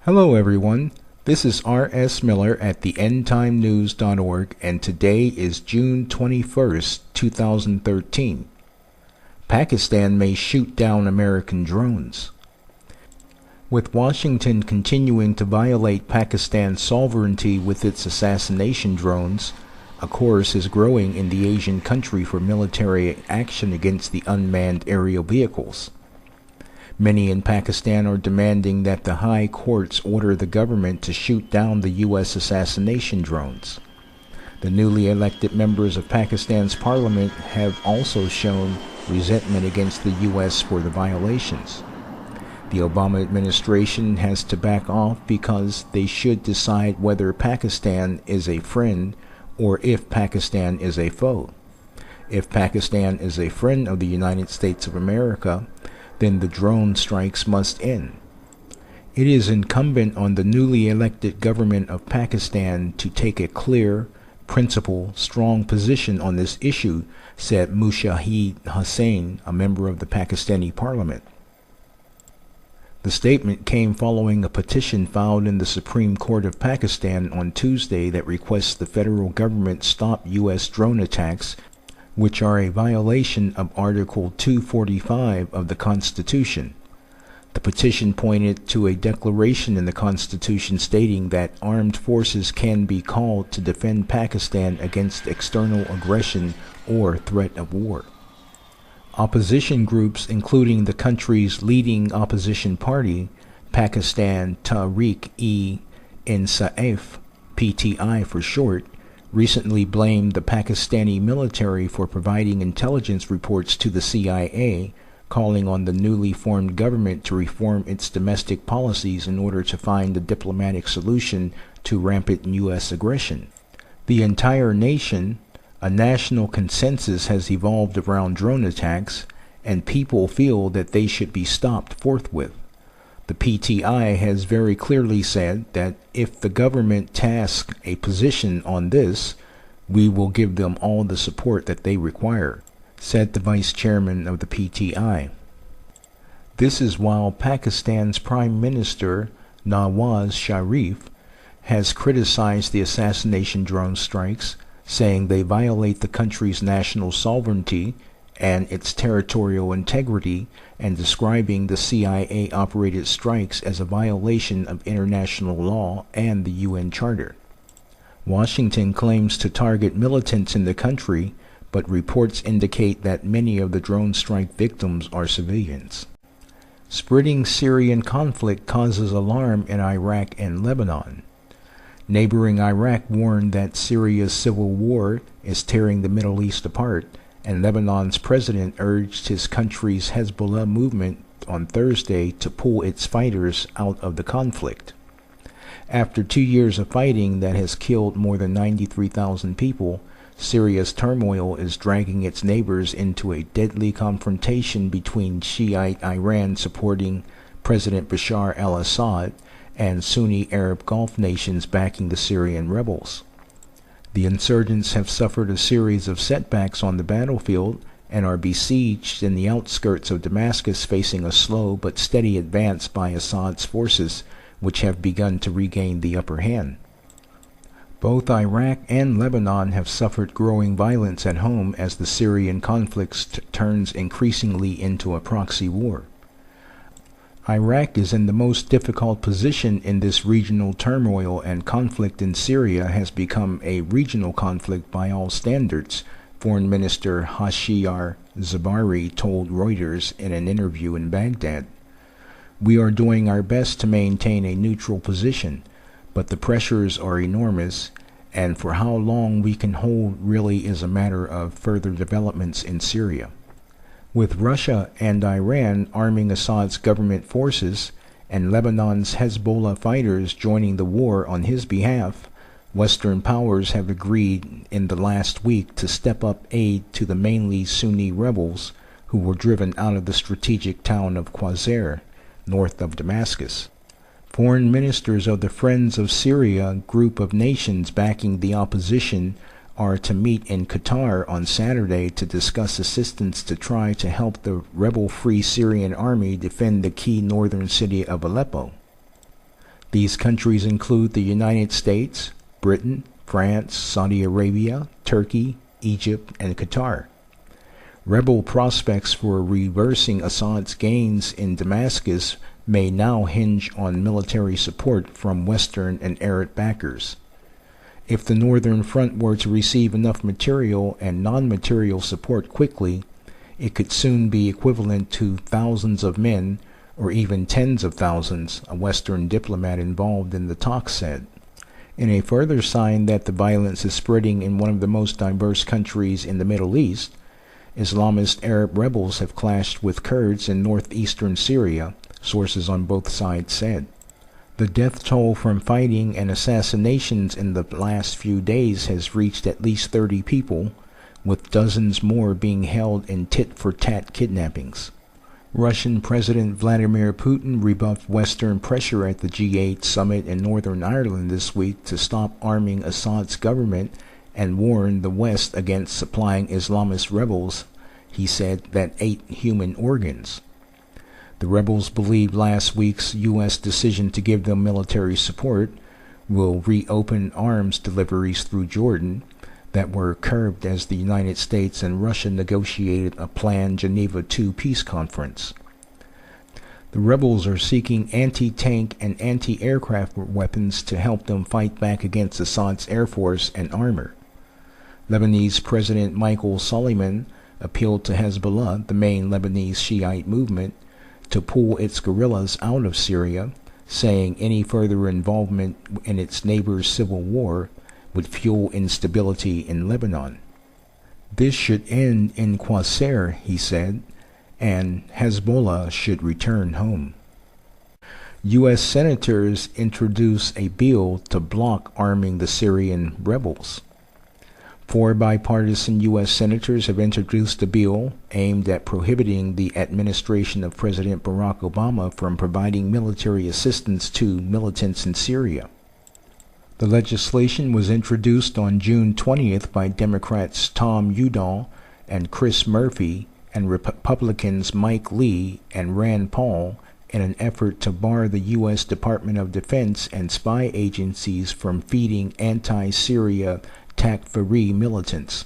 Hello everyone, this is R.S. Miller at the endtimenews.org and today is June 21st, 2013. Pakistan may shoot down American drones. With Washington continuing to violate Pakistan's sovereignty with its assassination drones, a chorus is growing in the Asian country for military action against the unmanned aerial vehicles. Many in Pakistan are demanding that the high courts order the government to shoot down the U.S. assassination drones. The newly elected members of Pakistan's parliament have also shown resentment against the U.S. for the violations. The Obama administration has to back off because they should decide whether Pakistan is a friend or if Pakistan is a foe. If Pakistan is a friend of the United States of America, then the drone strikes must end. It is incumbent on the newly elected government of Pakistan to take a clear, principled, strong position on this issue, said Mushahid Hussain, a member of the Pakistani parliament. The statement came following a petition filed in the Supreme Court of Pakistan on Tuesday that requests the federal government stop U.S. drone attacks, which are a violation of Article 245 of the Constitution. The petition pointed to a declaration in the Constitution stating that armed forces can be called to defend Pakistan against external aggression or threat of war. Opposition groups, including the country's leading opposition party, Pakistan Tehreek-e-Insaf, PTI for short, recently blamed the Pakistani military for providing intelligence reports to the CIA, calling on the newly formed government to reform its domestic policies in order to find a diplomatic solution to rampant U.S. aggression. The entire nation, a national consensus has evolved around drone attacks, and people feel that they should be stopped forthwith. The PTI has very clearly said that if the government tasks a position on this, we will give them all the support that they require, said the vice chairman of the PTI. This is while Pakistan's Prime Minister Nawaz Sharif has criticized the assassination drone strikes, saying they violate the country's national sovereignty and its territorial integrity, and describing the CIA-operated strikes as a violation of international law and the UN Charter. Washington claims to target militants in the country, but reports indicate that many of the drone strike victims are civilians. Spreading Syrian conflict causes alarm in Iraq and Lebanon. Neighboring Iraq warned that Syria's civil war is tearing the Middle East apart, and Lebanon's president urged his country's Hezbollah movement on Thursday to pull its fighters out of the conflict. After 2 years of fighting that has killed more than 93,000 people, Syria's turmoil is dragging its neighbors into a deadly confrontation between Shiite Iran supporting President Bashar al-Assad and Sunni Arab Gulf nations backing the Syrian rebels. The insurgents have suffered a series of setbacks on the battlefield and are besieged in the outskirts of Damascus, facing a slow but steady advance by Assad's forces, which have begun to regain the upper hand. Both Iraq and Lebanon have suffered growing violence at home as the Syrian conflict turns increasingly into a proxy war. Iraq is in the most difficult position in this regional turmoil, and conflict in Syria has become a regional conflict by all standards, Foreign Minister Hashiyar Zabari told Reuters in an interview in Baghdad. We are doing our best to maintain a neutral position, but the pressures are enormous, and for how long we can hold really is a matter of further developments in Syria. With Russia and Iran arming Assad's government forces and Lebanon's Hezbollah fighters joining the war on his behalf, Western powers have agreed in the last week to step up aid to the mainly Sunni rebels who were driven out of the strategic town of Qusayr, north of Damascus. Foreign ministers of the Friends of Syria group of nations backing the opposition are to meet in Qatar on Saturday to discuss assistance to try to help the rebel-free Syrian army defend the key northern city of Aleppo. These countries include the United States, Britain, France, Saudi Arabia, Turkey, Egypt, and Qatar. Rebel prospects for reversing Assad's gains in Damascus may now hinge on military support from Western and Arab backers. If the Northern Front were to receive enough material and non-material support quickly, it could soon be equivalent to thousands of men, or even tens of thousands, a Western diplomat involved in the talks said. In a further sign that the violence is spreading in one of the most diverse countries in the Middle East, Islamist Arab rebels have clashed with Kurds in northeastern Syria, sources on both sides said. The death toll from fighting and assassinations in the last few days has reached at least 30 people, with dozens more being held in tit-for-tat kidnappings. Russian President Vladimir Putin rebuffed Western pressure at the G8 summit in Northern Ireland this week to stop arming Assad's government and warned the West against supplying Islamist rebels, he said, that ate human organs. The rebels believe last week's U.S. decision to give them military support will reopen arms deliveries through Jordan that were curbed as the United States and Russia negotiated a planned Geneva II peace conference. The rebels are seeking anti-tank and anti-aircraft weapons to help them fight back against Assad's air force and armor. Lebanese President Michael Suleiman appealed to Hezbollah, the main Lebanese Shiite movement, to pull its guerrillas out of Syria, saying any further involvement in its neighbor's civil war would fuel instability in Lebanon. This should end in Qasr, he said, and Hezbollah should return home. U.S. senators introduce a bill to block arming the Syrian rebels. 4 bipartisan U.S. senators have introduced a bill aimed at prohibiting the administration of President Barack Obama from providing military assistance to militants in Syria. The legislation was introduced on June 20th by Democrats Tom Udall and Chris Murphy and Republicans Mike Lee and Rand Paul in an effort to bar the U.S. Department of Defense and spy agencies from feeding anti-Syria Takfiri militants.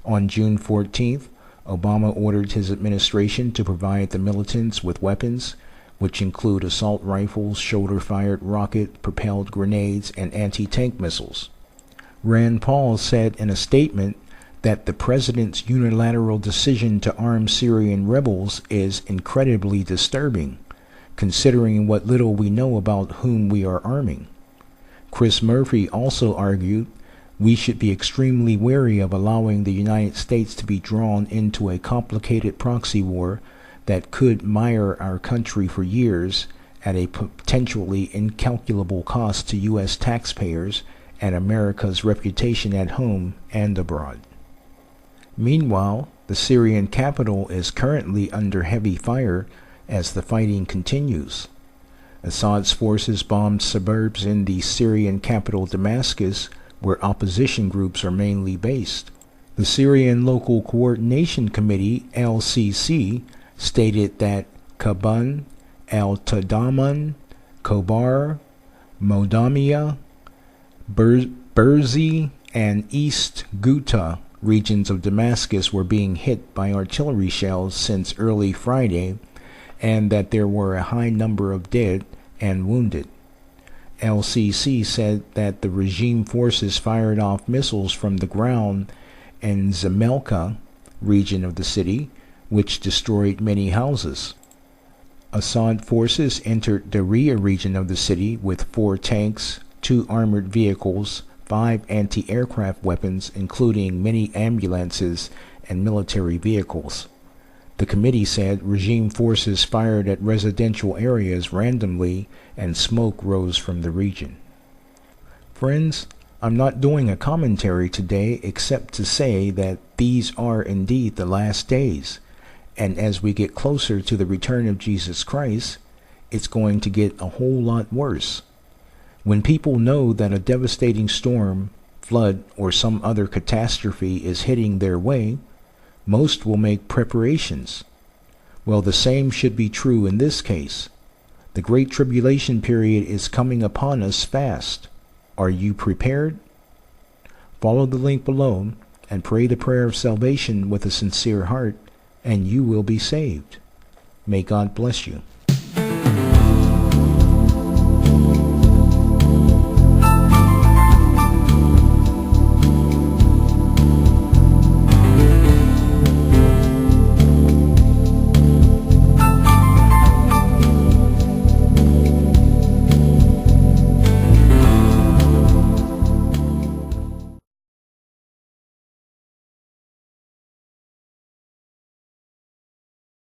On June 14th, Obama ordered his administration to provide the militants with weapons, which include assault rifles, shoulder-fired rocket-propelled grenades, and anti-tank missiles. Rand Paul said in a statement that the president's unilateral decision to arm Syrian rebels is incredibly disturbing, considering what little we know about whom we are arming. Chris Murphy also argued we should be extremely wary of allowing the United States to be drawn into a complicated proxy war that could mire our country for years at a potentially incalculable cost to U.S. taxpayers and America's reputation at home and abroad. Meanwhile, the Syrian capital is currently under heavy fire as the fighting continues. Assad's forces bombed suburbs in the Syrian capital Damascus, where opposition groups are mainly based. The Syrian Local Coordination Committee, LCC, stated that Kaban, El-Tadaman, Kobar, Modamia, Burzi, and East Ghouta regions of Damascus were being hit by artillery shells since early Friday, and that there were a high number of dead and wounded. LCC said that the regime forces fired off missiles from the ground in Zemelka region of the city, which destroyed many houses. Assad forces entered Daria region of the city with 4 tanks, 2 armored vehicles, 5 anti-aircraft weapons, including many ambulances and military vehicles. The committee said regime forces fired at residential areas randomly and smoke rose from the region. Friends, I'm not doing a commentary today except to say that these are indeed the last days, and as we get closer to the return of Jesus Christ, it's going to get a whole lot worse. When people know that a devastating storm, flood, or some other catastrophe is hitting their way, most will make preparations. Well, the same should be true in this case. The The great tribulation period is coming upon us fast. Are you prepared? Follow the link below and pray the prayer of salvation with a sincere heart, and you will be saved. May God bless you.